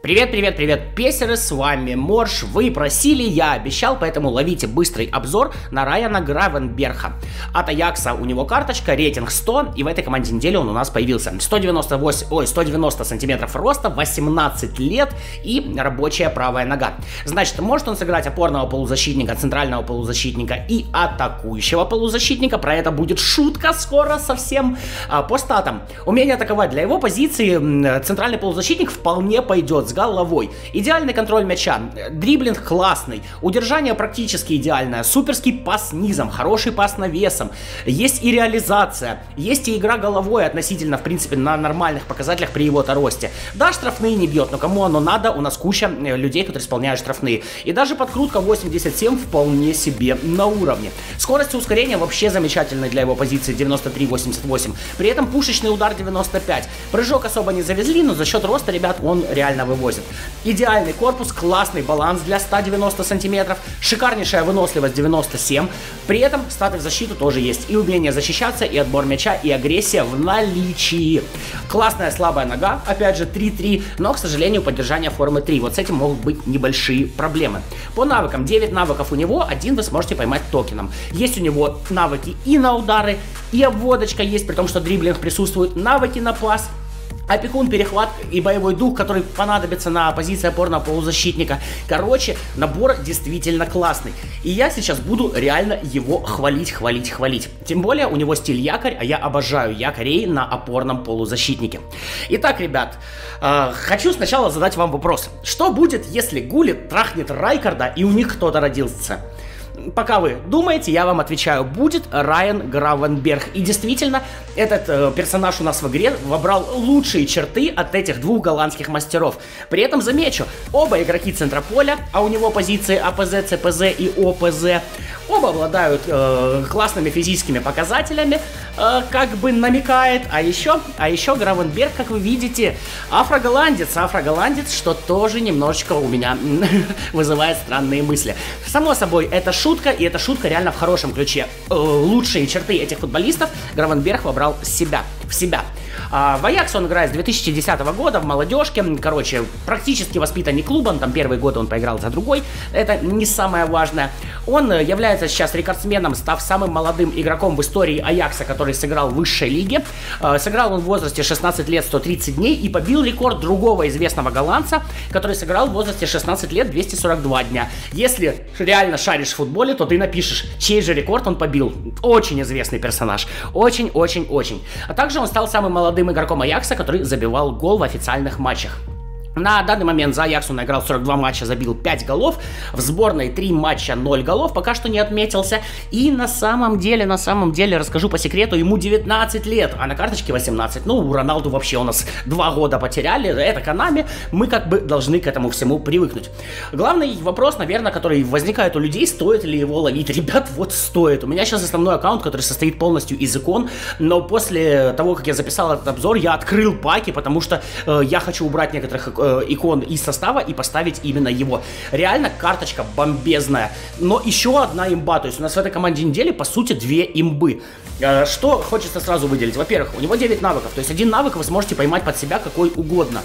Привет, привет, привет, песеры, с вами Морж, вы просили, я обещал, поэтому ловите быстрый обзор на Райана Гравенберха. От Аякса у него карточка, рейтинг 100, и в этой команде недели он у нас появился. 190 сантиметров роста, 18 лет и рабочая правая нога. Значит, может он сыграть опорного полузащитника, центрального полузащитника и атакующего полузащитника, про это будет шутка скоро совсем. По статам, умение атаковать для его позиции центральный полузащитник вполне пойдет с головой. Идеальный контроль мяча, дриблинг классный, удержание практически идеальное, суперский пас низом, хороший пас навесом, есть и реализация, есть и игра головой относительно, в принципе, на нормальных показателях при его-то росте. Да, штрафные не бьет, но кому оно надо, у нас куча людей, которые исполняют штрафные. И даже подкрутка 87 вполне себе на уровне. Скорость и ускорение вообще замечательные для его позиции 93-88. При этом пушечный удар 95. Прыжок особо не завезли, но за счет роста, ребят, он реально вывозит. Идеальный корпус, классный баланс для 190 сантиметров, шикарнейшая выносливость 97. При этом статы в защиту тоже есть. И умение защищаться, и отбор мяча, и агрессия в наличии. Классная слабая нога, опять же 3-3, но, к сожалению, поддержание формы 3. Вот с этим могут быть небольшие проблемы. По навыкам, 9 навыков у него, один вы сможете поймать токеном. Есть у него навыки и на удары, и обводочка есть, при том, что дриблинг присутствует, навыки на пас, опекун, перехват и боевой дух, который понадобится на позиции опорного полузащитника. Короче, набор действительно классный. И я сейчас буду реально его хвалить. Тем более, у него стиль якорь, а я обожаю якорей на опорном полузащитнике. Итак, ребят, хочу сначала задать вам вопрос. Что будет, если Гулlit трахнет Райкарда и у них кто-то родился? Пока вы думаете, я вам отвечаю, будет Райан Гравенберх. И действительно, этот персонаж у нас в игре вобрал лучшие черты от этих двух голландских мастеров. При этом замечу, оба игроки центра поля, а у него позиции АПЗ, ЦПЗ и ОПЗ, оба обладают классными физическими показателями, как бы намекает. А еще Гравенберх, как вы видите, афроголландец, что тоже немножечко у меня вызывает странные мысли. Само собой, это шутка, и эта шутка реально в хорошем ключе. Лучшие черты этих футболистов Гравенберх вобрал в себя. В Аяксе он играет с 2010 года в молодежке, короче, практически воспитанник клуба, там первый год он поиграл за другой, это не самое важное. Он является сейчас рекордсменом, став самым молодым игроком в истории Аякса, который сыграл в высшей лиге. Сыграл он в возрасте 16 лет 130 дней и побил рекорд другого известного голландца, который сыграл в возрасте 16 лет 242 дня. Если реально шаришь в футболе, то ты напишешь, чей же рекорд он побил. Очень известный персонаж. Очень. А также он стал самым молодым игроком Аякса, который забивал гол в официальных матчах. На данный момент за Аякс он наиграл 42 матча, забил 5 голов. В сборной 3 матча, 0 голов, пока что не отметился. И на самом деле, расскажу по секрету, ему 19 лет, а на карточке 18. Ну, у Роналду вообще у нас 2 года потеряли, это Konami, мы как бы должны к этому всему привыкнуть. Главный вопрос, наверное, который возникает у людей, стоит ли его ловить. Ребят, вот стоит. У меня сейчас основной аккаунт, который состоит полностью из икон, но после того, как я записал этот обзор, я открыл паки, потому что я хочу убрать некоторых икон из состава и поставить именно его. Реально карточка бомбезная. Но еще одна имба. То есть у нас в этой команде недели, по сути, 2 имбы. Что хочется сразу выделить? Во-первых, у него 9 навыков. То есть один навык вы сможете поймать под себя какой угодно.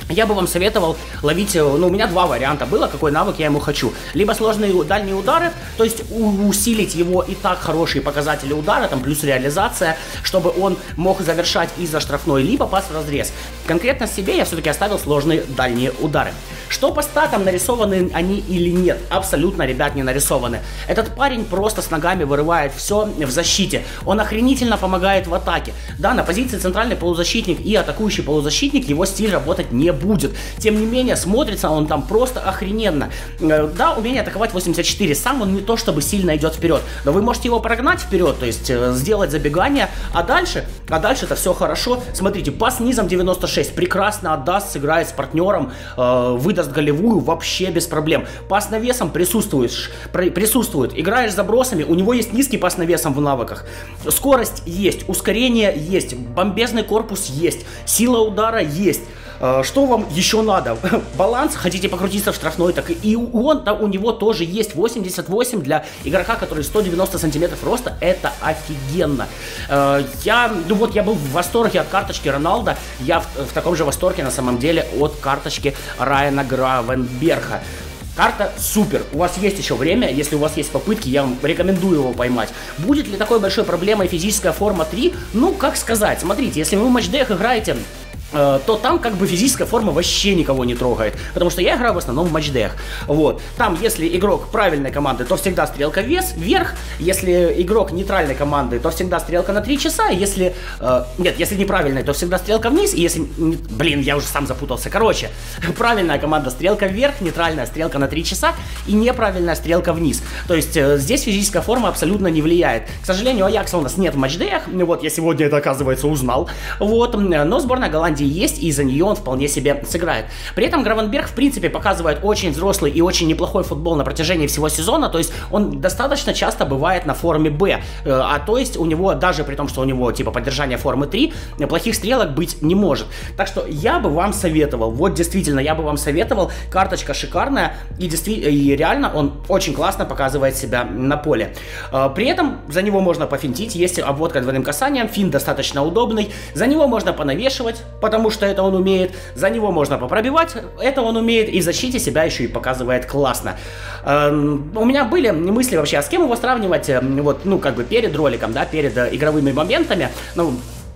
Я бы вам советовал ловить, ну, у меня 2 варианта было, какой навык я ему хочу. Либо сложные дальние удары, то есть усилить его и так хорошие показатели удара, там плюс реализация, чтобы он мог завершать из-за штрафной, либо пас в разрез. Конкретно себе я все-таки оставил сложные дальние удары. Что по статам, нарисованы они или нет? Абсолютно, ребят, не нарисованы. Этот парень просто с ногами вырывает все в защите. Он охренительно помогает в атаке. Да, на позиции центральный полузащитник и атакующий полузащитник его стиль работать не будет. Тем не менее, смотрится он там просто охрененно. Да, умение атаковать 84. Сам он не то чтобы сильно идет вперед, но вы можете его прогнать вперед, то есть сделать забегание, а дальше это все хорошо. Смотрите, пас низом 96. Прекрасно отдаст, сыграет с партнером, выдаст голевую вообще без проблем. Пас навесом присутствует. Играешь забросами, у него есть низкий пас навесом в навыках. Скорость есть, ускорение есть, бомбезный корпус есть, сила удара есть. Что вам еще надо? Баланс, хотите покрутиться в штрафной, так и он-то у него тоже есть. 88 для игрока, который 190 сантиметров роста, это офигенно. Я был в восторге от карточки Роналда, я в таком же восторге на самом деле от карточки Райана Гравенберха. Карта супер, у вас есть еще время, если у вас есть попытки, я вам рекомендую его поймать. Будет ли такой большой проблемой физическая форма 3? Ну, как сказать, смотрите, если вы в матчдеях играете, то там как бы физическая форма вообще никого не трогает, потому что я играю в основном в матчдеях. Вот, там если игрок правильной команды, то всегда стрелка вверх, если игрок нейтральной команды, то всегда стрелка на 3 часа, если, если неправильной, то всегда стрелка вниз, и если, блин, я уже сам запутался, короче, правильная команда стрелка вверх, нейтральная стрелка на 3 часа и неправильная стрелка вниз, то есть здесь физическая форма абсолютно не влияет. К сожалению, Аякса у нас нет в матчдеях, вот, я сегодня это, оказывается, узнал, вот, но сборная Голландии есть, и за нее он вполне себе сыграет. При этом Гравенберх, в принципе, показывает очень взрослый и очень неплохой футбол на протяжении всего сезона, то есть он достаточно часто бывает на форме Б, то есть у него, даже при том, что у него типа поддержание формы 3, плохих стрелок быть не может. Так что я бы вам советовал, вот действительно, я бы вам советовал, карточка шикарная, и реально он очень классно показывает себя на поле. При этом за него можно пофинтить, есть обводка двойным касанием, финт достаточно удобный, за него можно понавешивать, потому что это он умеет, за него можно попробивать, это он умеет, и в защите себя еще и показывает классно. У меня были мысли вообще, а с кем его сравнивать, вот, ну, как бы перед роликом, да, перед игровыми моментами, ну,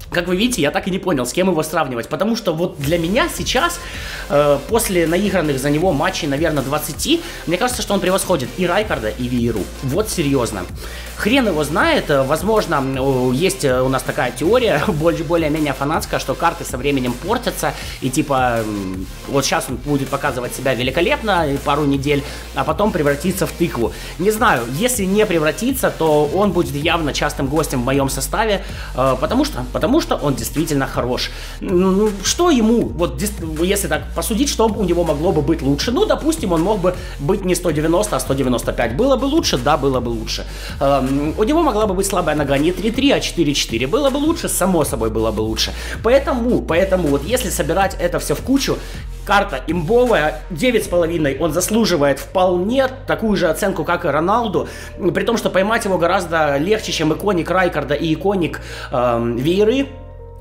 как вы видите, я так и не понял, с кем его сравнивать, потому что вот для меня сейчас, после наигранных за него матчей, наверное, 20, мне кажется, что он превосходит и Райкарда, и Виеру. Вот серьезно. Хрен его знает, возможно, есть у нас такая теория, более-менее фанатская, что карты со временем портятся, и типа, вот сейчас он будет показывать себя великолепно, пару недель, а потом превратится в тыкву. Не знаю, если не превратится, то он будет явно частым гостем в моем составе, потому что он действительно хорош. Что ему, вот если так посудить, что у него могло бы быть лучше? Ну, допустим, он мог бы быть не 190, а 195. Было бы лучше? Да, было бы лучше. У него могла бы быть слабая нога не 3-3, а 4-4. Было бы лучше? Само собой было бы лучше. Поэтому вот если собирать это все в кучу, карта имбовая, 9,5, он заслуживает вполне такую же оценку, как и Роналду, при том, что поймать его гораздо легче, чем иконик Райкарда и иконик Виеры.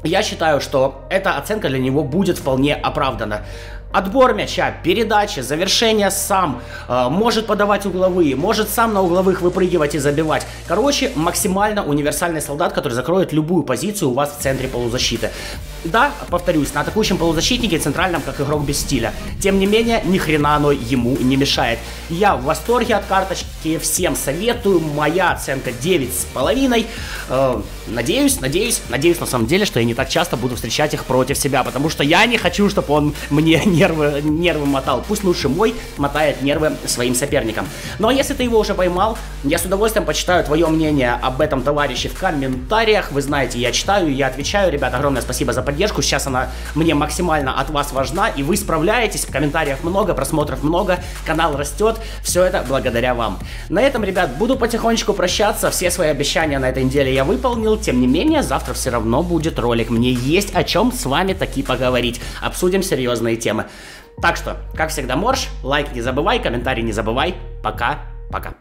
Я считаю, что эта оценка для него будет вполне оправдана. Отбор мяча, передача, завершение сам, может подавать угловые, может сам на угловых выпрыгивать и забивать. Короче, максимально универсальный солдат, который закроет любую позицию у вас в центре полузащиты. Да, повторюсь, на атакующем полузащитнике центральном как игрок без стиля. Тем не менее, ни хрена оно ему не мешает. Я в восторге от карточки, всем советую, моя оценка 9,5. Надеюсь на самом деле, что я не так часто буду встречать их против себя, потому что я не хочу, чтобы он мне нервы мотал. Пусть лучше мой мотает нервы своим соперникам. Ну а если ты его уже поймал, я с удовольствием почитаю твое мнение об этом товарище в комментариях. Вы знаете, я читаю, я отвечаю. Ребята, огромное спасибо за поддержку. Сейчас она мне максимально от вас важна, и вы справляетесь. В комментариях много, просмотров много, канал растет. Все это благодаря вам. На этом, ребят, буду потихонечку прощаться. Все свои обещания на этой неделе я выполнил. Тем не менее, завтра все равно будет ролик. Мне есть о чем с вами таки поговорить. Обсудим серьезные темы. Так что, как всегда, Морж, лайк не забывай, комментарий не забывай. Пока-пока.